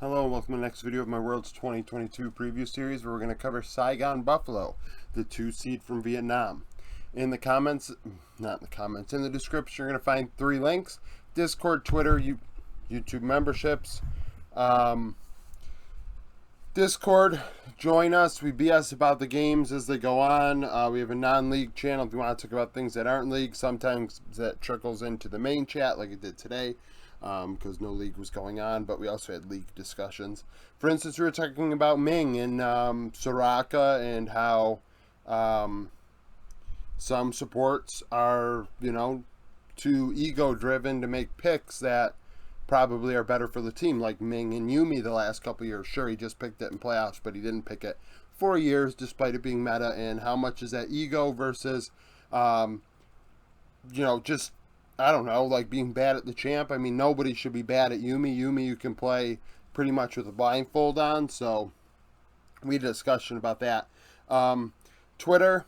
Hello and welcome to the next video of my World's 2022 preview series where we're going to cover Saigon Buffalo, the 2 seed from Vietnam. In the comments, not in the comments, in the description you're going to find 3 links: Discord, Twitter, YouTube memberships. Discord, join us. We BS about the games as they go on. We have a non-league channel if you want to talk about things that aren't league. Sometimes that trickles into the main chat like it did today, because no league was going on, but we also had league discussions. For instance, we were talking about Ming and Soraka and how some supports are, too ego-driven to make picks that probably are better for the team, like Ming and Yumi the last couple of years. Sure, he just picked it in playoffs, but he didn't pick it for years despite it being meta. And how much is that ego versus, just, I don't know, like being bad at the champ? I mean, nobody should be bad at Yumi. Yumi you can play pretty much with a blindfold on, so we had a discussion about that. Twitter,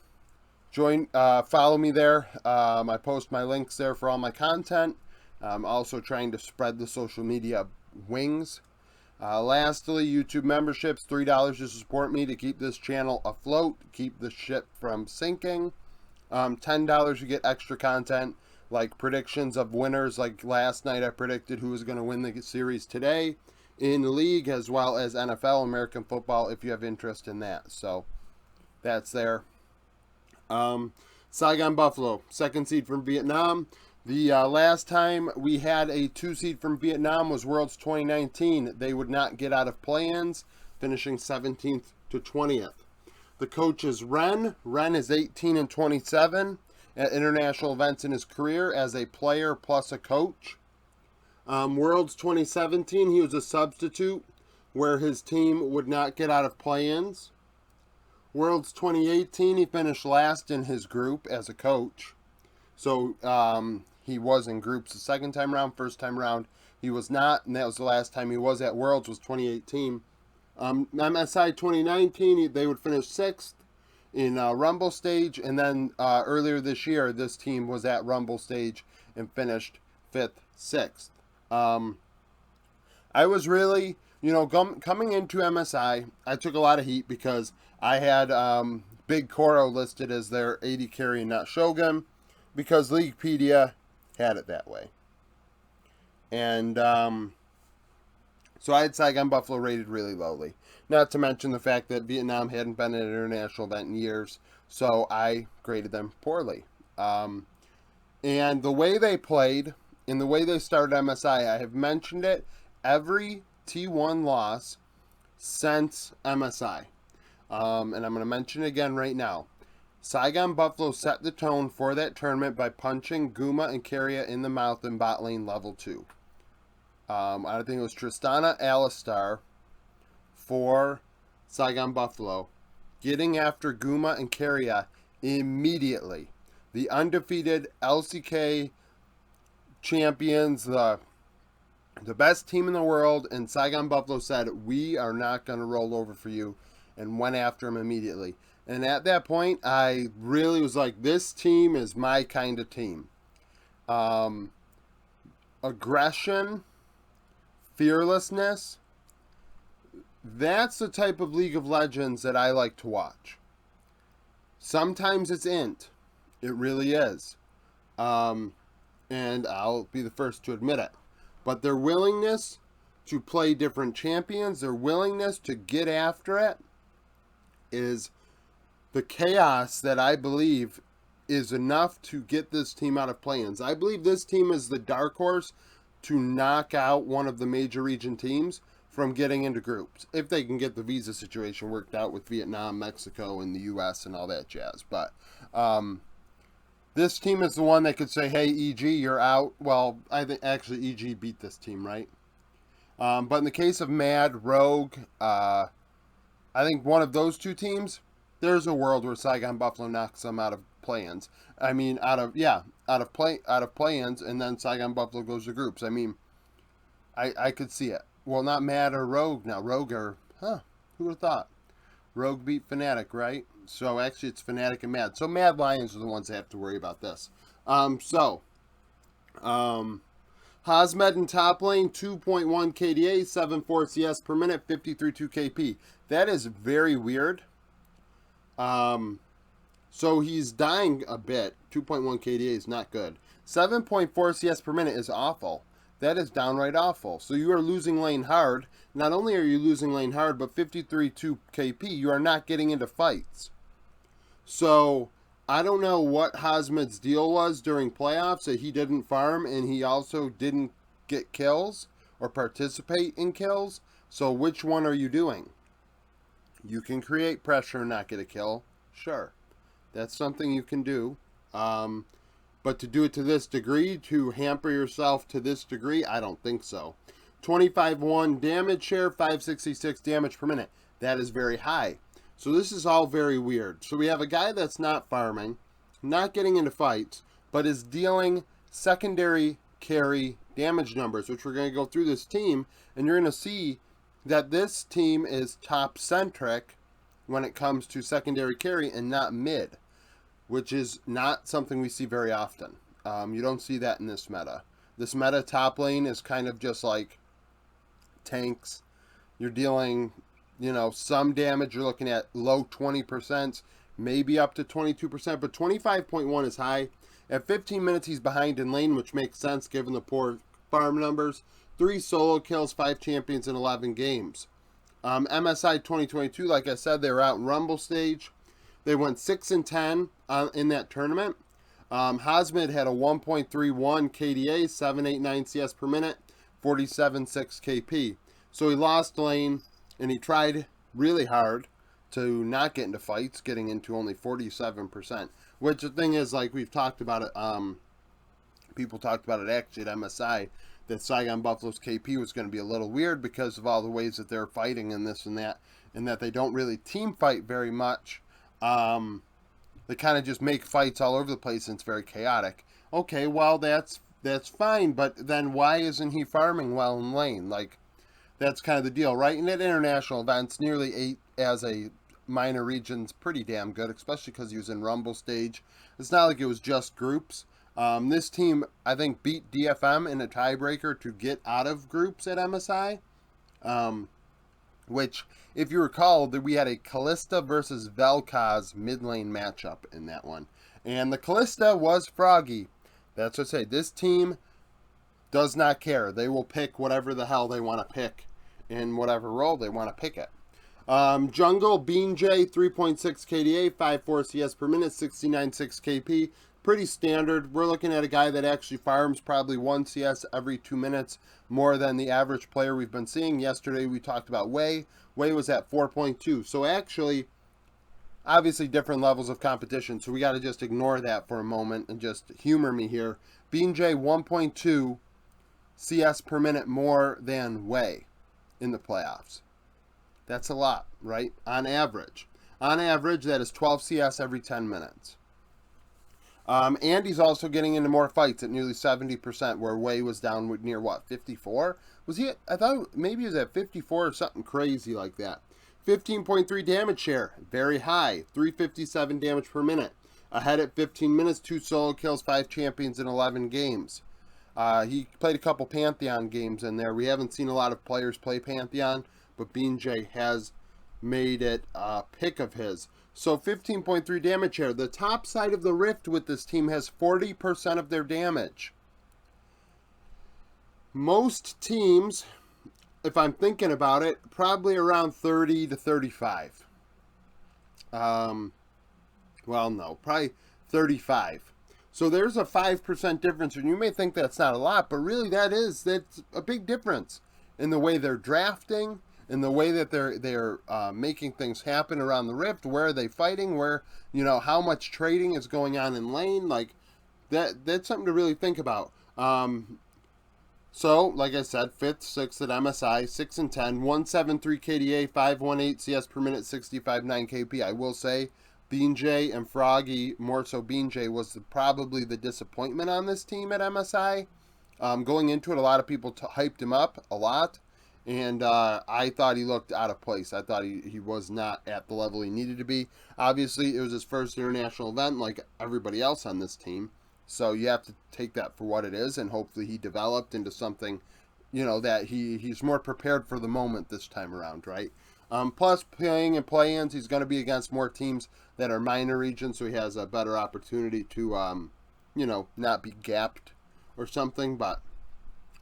follow me there. I post my links there for all my content. I'm also trying to spread the social media wings. Lastly, YouTube memberships, $3 to support me to keep this channel afloat, keep the ship from sinking. $10 you get extra content, like predictions of winners. Like last night I predicted who was going to win the series today in the league, as well as NFL, American football, if you have interest in that. So that's there. Saigon Buffalo, 2nd seed from Vietnam. The last time we had a 2 seed from Vietnam was Worlds 2019. They would not get out of play-ins, finishing 17th to 20th. The coach is Ren. Ren is 18-27 at international events in his career as a player plus a coach. Worlds 2017, he was a substitute where his team would not get out of play-ins. Worlds 2018, he finished last in his group as a coach. So he was in groups the second time around. First time around he was not, and that was the last time he was at Worlds, was 2018. MSI 2019, they would finish 6th in Rumble stage, and then earlier this year this team was at Rumble stage and finished 5th, 6th. I was really, coming into MSI, I took a lot of heat because I had Big Koro listed as their 80 carry and not Shogun, because Leaguepedia had it that way. And so I had Saigon Buffalo rated really lowly. Not to mention the fact that Vietnam hadn't been at an international event in years, so I graded them poorly. And the way they played, and the way they started MSI, I have mentioned it every T1 loss since MSI. And I'm going to mention it again right now. Saigon Buffalo set the tone for that tournament by punching Guma and Carrier in the mouth in bot lane level 2. I think it was Tristana Alistar for Saigon Buffalo, getting after Guma and Carrier immediately. The undefeated LCK champions, the best team in the world, and Saigon Buffalo said, "We are not going to roll over for you," and went after him immediately. And at that point, I really was like, this team is my kind of team. Aggression, fearlessness, that's the type of League of Legends that I like to watch. Sometimes it's int. It really is. And I'll be the first to admit it. But their willingness to play different champions, their willingness to get after it, is the chaos that I believe is enough to get this team out of play-ins. I believe this team is the dark horse to knock out one of the major region teams from getting into groups, if they can get the visa situation worked out with Vietnam, Mexico, and the U.S. and all that jazz. But this team is the one that could say, hey, EG, you're out. Well, I think actually EG beat this team, right? But in the case of Mad, Rogue, I think one of those two teams, there's a world where Saigon Buffalo knocks them out of play-ins. I mean, out of play-ins, and then Saigon Buffalo goes to groups. I mean, I could see it. Well, not Mad or Rogue now. Rogue are, who would have thought? Rogue beat Fnatic, right? So actually it's Fnatic and Mad. So Mad Lions are the ones that have to worry about this. Hazmed in top lane, 2.1 KDA, 7.4 CS per minute, 53.2 KP. That is very weird. So he's dying a bit. 2.1 KDA is not good. 7.4 CS per minute is awful. That is downright awful. So you are losing lane hard. Not only are you losing lane hard, but 53.2 KP, you are not getting into fights. So I don't know what Hazmed's deal was during playoffs, that he didn't farm and he also didn't get kills or participate in kills. So which one are you doing? You can create pressure and not get a kill. Sure. That's something you can do. But to do it to this degree, to hamper yourself to this degree, I don't think so. 25-1 damage share, 566 damage per minute. That is very high. So this is all very weird. So we have a guy that's not farming, not getting into fights, but is dealing secondary carry damage numbers, which we're going to go through this team, and you're going to see that this team is top-centric when it comes to secondary carry and not mid, which is not something we see very often. You don't see that in this meta. This meta top lane is kind of just like tanks. You're dealing, some damage. You're looking at low 20%, maybe up to 22%, but 25.1 is high. At 15 minutes, he's behind in lane, which makes sense given the poor farm numbers. 3 solo kills, 5 champions in 11 games. MSI 2022, like I said, they were out in Rumble stage. They went 6-10 in that tournament. Hazmed had a 1.31 KDA, 789 CS per minute, 47.6 KP. So he lost lane, and he tried really hard to not get into fights, getting into only 47%. Which the thing is, like we've talked about it, people talked about it actually at MSI, that Saigon Buffalo's KP was going to be a little weird because of all the ways that they're fighting and this and that they don't really team fight very much. They kind of just make fights all over the place and it's very chaotic. Okay, well, that's fine, but then why isn't he farming well in lane? Like, that's kind of the deal, right? And at international events, nearly 8 as a minor region's pretty damn good, especially because he was in Rumble stage. It's not like it was just groups. This team, I think, beat DFM in a tiebreaker to get out of groups at MSI. Which, if you recall, that we had a Kalista versus Vel'Koz mid lane matchup in that one. And the Kalista was froggy. That's what I say. This team does not care. They will pick whatever the hell they want to pick in whatever role they want to pick it. Jungle, Bean J, 3.6 KDA, 5.4 CS per minute, 69.6 KP. Pretty standard. We're looking at a guy that actually farms probably 1 CS every 2 minutes more than the average player we've been seeing. Yesterday we talked about Wei. Wei was at 4.2. So actually, obviously different levels of competition. So we got to just ignore that for a moment and just humor me here. Bean J, 1.2 CS per minute more than Wei in the playoffs. That's a lot, right? On average. On average, that is 12 CS every 10 minutes. And he's also getting into more fights at nearly 70%, where Wei was down with near, 54? Was he I thought maybe he was at 54 or something crazy like that. 15.3 damage share, very high. 357 damage per minute. Ahead at 15 minutes, 2 solo kills, 5 champions in 11 games. He played a couple Pantheon games in there. We haven't seen a lot of players play Pantheon, but Bean J has made it a pick of his. So 15.3 damage share. The top side of the rift with this team has 40% of their damage. Most teams, if I'm thinking about it, probably around 30 to 35. Well, no, probably 35. So there's a 5% difference, and you may think that's not a lot, but really that's a big difference in the way they're drafting, in the way that they're making things happen around the rift. Where are they fighting? Where, how much trading is going on in lane? Like, that's something to really think about. So, like I said, 5th, 6th at MSI, 6-10, 173 KDA, 518 CS per minute, 65.9 KP. I will say, Bean J and Froggy, more so Bean J, was probably the disappointment on this team at MSI. Going into it, a lot of people hyped him up a lot. And I thought he looked out of place. I thought he was not at the level he needed to be. Obviously, it was his first international event like everybody else on this team. So you have to take that for what it is, and hopefully he developed into something, that he's more prepared for the moment this time around, right? Plus, playing in play-ins, he's going to be against more teams that are minor regions, so he has a better opportunity to, not be gapped or something. But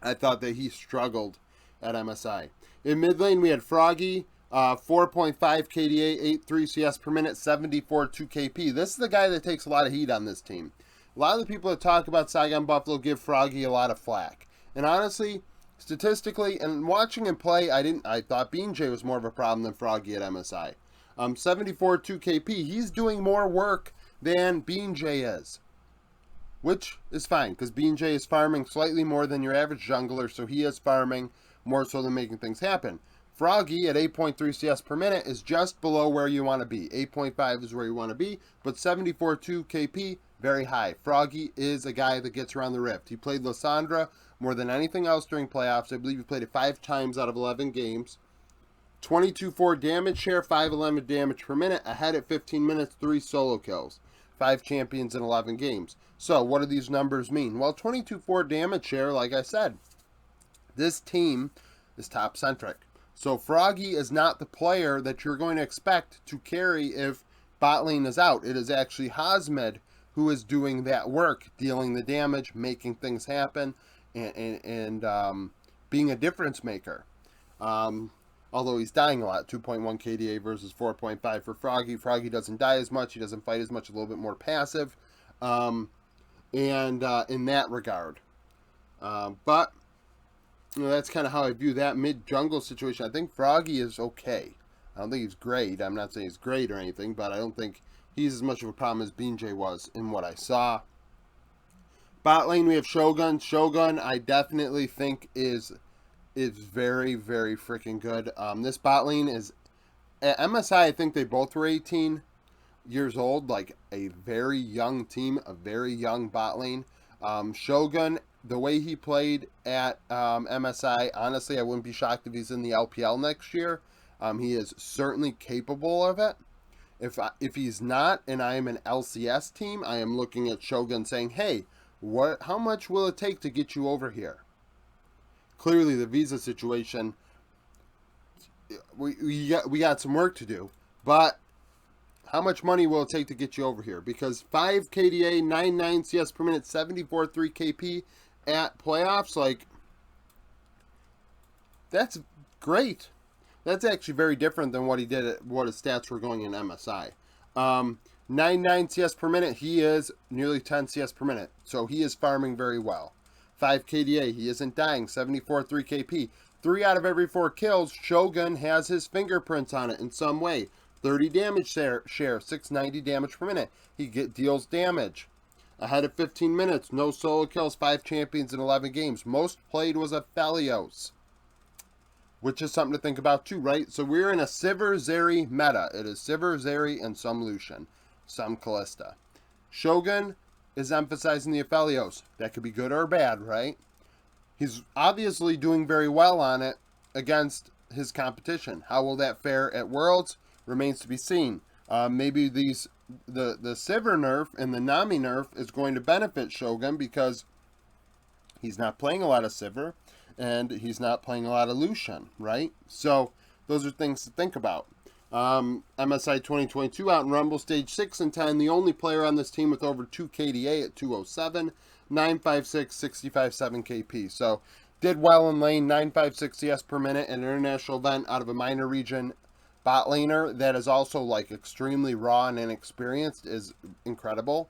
I thought that he struggled at MSI. In mid lane, we had Froggy, 4.5 KDA, 8.3 CS per minute, 74.2 KP. This is the guy that takes a lot of heat on this team. A lot of the people that talk about Saigon Buffalo give Froggy a lot of flack. And honestly, statistically, and watching him play, I thought Bean J was more of a problem than Froggy at MSI. 74.2 KP. He's doing more work than Bean J is, which is fine because Bean J is farming slightly more than your average jungler, so he is farming more so than making things happen. Froggy at 8.3 CS per minute is just below where you want to be. 8.5 is where you want to be, but 74.2 KP, very high. Froggy is a guy that gets around the rift. He played Lysandra more than anything else during playoffs. I believe he played it 5 times out of 11 games. 22.4 damage share, 5.11 damage per minute, ahead at 15 minutes, 3 solo kills. 5 champions in 11 games. So what do these numbers mean? Well, 22.4 damage share, like I said, this team is top-centric. So Froggy is not the player that you're going to expect to carry if bot lane is out. It is actually Hazmed who is doing that work, dealing the damage, making things happen, and being a difference maker. Although he's dying a lot, 2.1 KDA versus 4.5 for Froggy. Froggy doesn't die as much. He doesn't fight as much, a little bit more passive. In that regard. But that's kind of how I view that mid-jungle situation. I think Froggy is okay. I don't think he's great. I'm not saying he's great or anything, but I don't think he's as much of a problem as Bean J was in what I saw. Bot lane, we have Shogun. Shogun, I definitely think is very, very freaking good. This bot lane is... At MSI, I think they both were 18 years old. Like, a very young team, a very young bot lane. Shogun, the way he played at MSI, honestly, I wouldn't be shocked if he's in the LPL next year. He is certainly capable of it. If he's not, and I am an LCS team, I am looking at Shogun saying, hey, how much will it take to get you over here? Clearly, the visa situation, we got some work to do. But how much money will it take to get you over here? Because 5 KDA, 9.9 CS per minute, 74.3 KP at playoffs, like, that's great. That's actually very different than what he did at what his stats were going in MSI. 9.9 CS per minute, he is nearly 10 CS per minute. So he is farming very well. 5 KDA, he isn't dying, 74.3 KP. 3 out of every 4 kills, Shogun has his fingerprints on it in some way. 30 damage share, 690 damage per minute. He deals damage. Ahead of 15 minutes, no solo kills, 5 champions in 11 games. Most played was a Phelios, which is something to think about too, right? So we're in a Sivir Zeri meta. It is Sivir, Zeri, and some Lucian, some Kalista. Shogun is emphasizing the Aphelios. That could be good or bad, right? He's obviously doing very well on it against his competition. How will that fare at Worlds? Remains to be seen. Maybe the Sivir nerf and the Nami nerf is going to benefit Shogun because he's not playing a lot of Sivir and he's not playing a lot of Lucian, right? So those are things to think about. MSI 2022 out in Rumble Stage 6 and 10. The only player on this team with over 2 KDA at 207. 956, 65.7 KP. So did well in lane, 956 CS per minute, an international event out of a minor region. Bot laner that is also like extremely raw and inexperienced is incredible.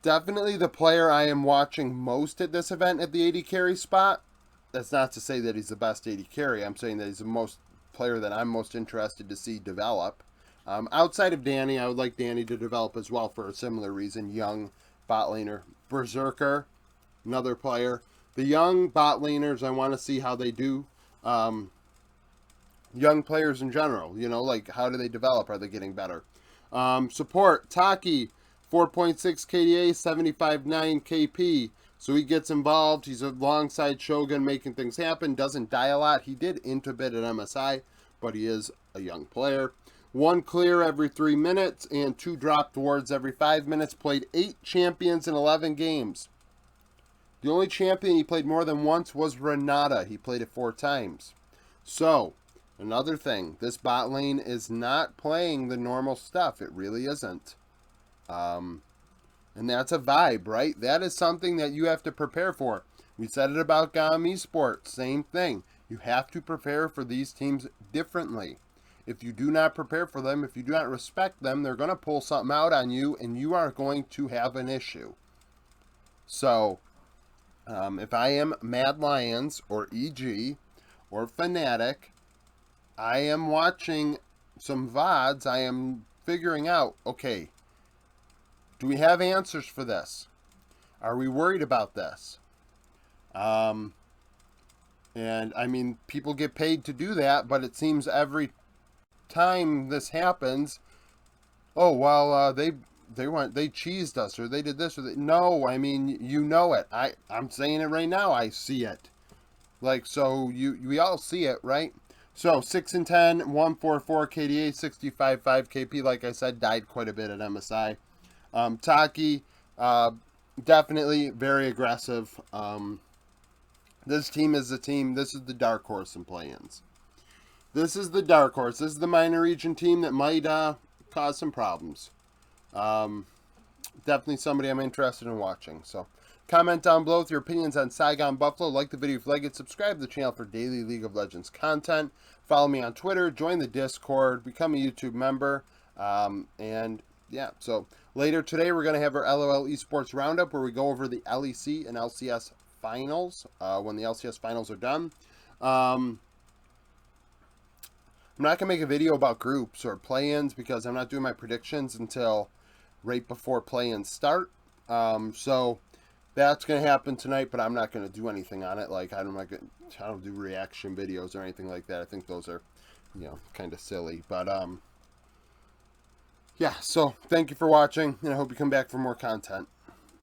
Definitely the player I am watching most at this event at the AD carry spot. That's not to say that he's the best AD carry. I'm saying that he's the most player that I'm most interested to see develop. Outside of Danny, I would like Danny to develop as well for a similar reason. Young bot laner. Berserker, another player. The young bot laners, I want to see how they do. Young players in general, like how do they develop? Are they getting better? Support, Taki, 4.6 KDA, 75.9 KP. So he gets involved. He's alongside Shogun making things happen. Doesn't die a lot. He did int a bit at MSI, but he is a young player. 1 clear every 3 minutes, and 2 dropped wards every 5 minutes. Played 8 champions in 11 games. The only champion he played more than once was Renata. He played it 4 times. So, another thing, this bot lane is not playing the normal stuff. It really isn't. And that's a vibe, right? That is something that you have to prepare for. We said it about GAM Esports. Same thing. You have to prepare for these teams differently. If you do not prepare for them, if you do not respect them, they're going to pull something out on you, and you are going to have an issue. So, if I am Mad Lions or EG or Fnatic, I am watching some VODs. I am figuring out, okay, do we have answers for this? Are we worried about this? And I mean, people get paid to do that, but it seems every time this happens, oh well, they cheesed us, or they did this, or no. I mean, you know it. I'm saying it right now. I see it. Like, so we all see it, right? So 6-10, 144 KDA, 65.5 KP. Like I said, died quite a bit at MSI. Taki, definitely very aggressive. This team is the team. This is the dark horse in play-ins. This is the dark horse. This is the minor region team that might cause some problems. Definitely somebody I'm interested in watching. So comment down below with your opinions on Saigon Buffalo. Like the video if you like it. Subscribe to the channel for daily League of Legends content. Follow me on Twitter. Join the Discord. Become a YouTube member. And yeah, so later today we're going to have our LOL Esports Roundup where we go over the LEC and LCS finals when the LCS finals are done. I'm not going to make a video about groups or play-ins because I'm not doing my predictions until right before play-ins start. So that's going to happen tonight, but I'm not going to do anything on it. Like, I don't do reaction videos or anything like that. I think those are, kind of silly. But, yeah, so thank you for watching, and I hope you come back for more content.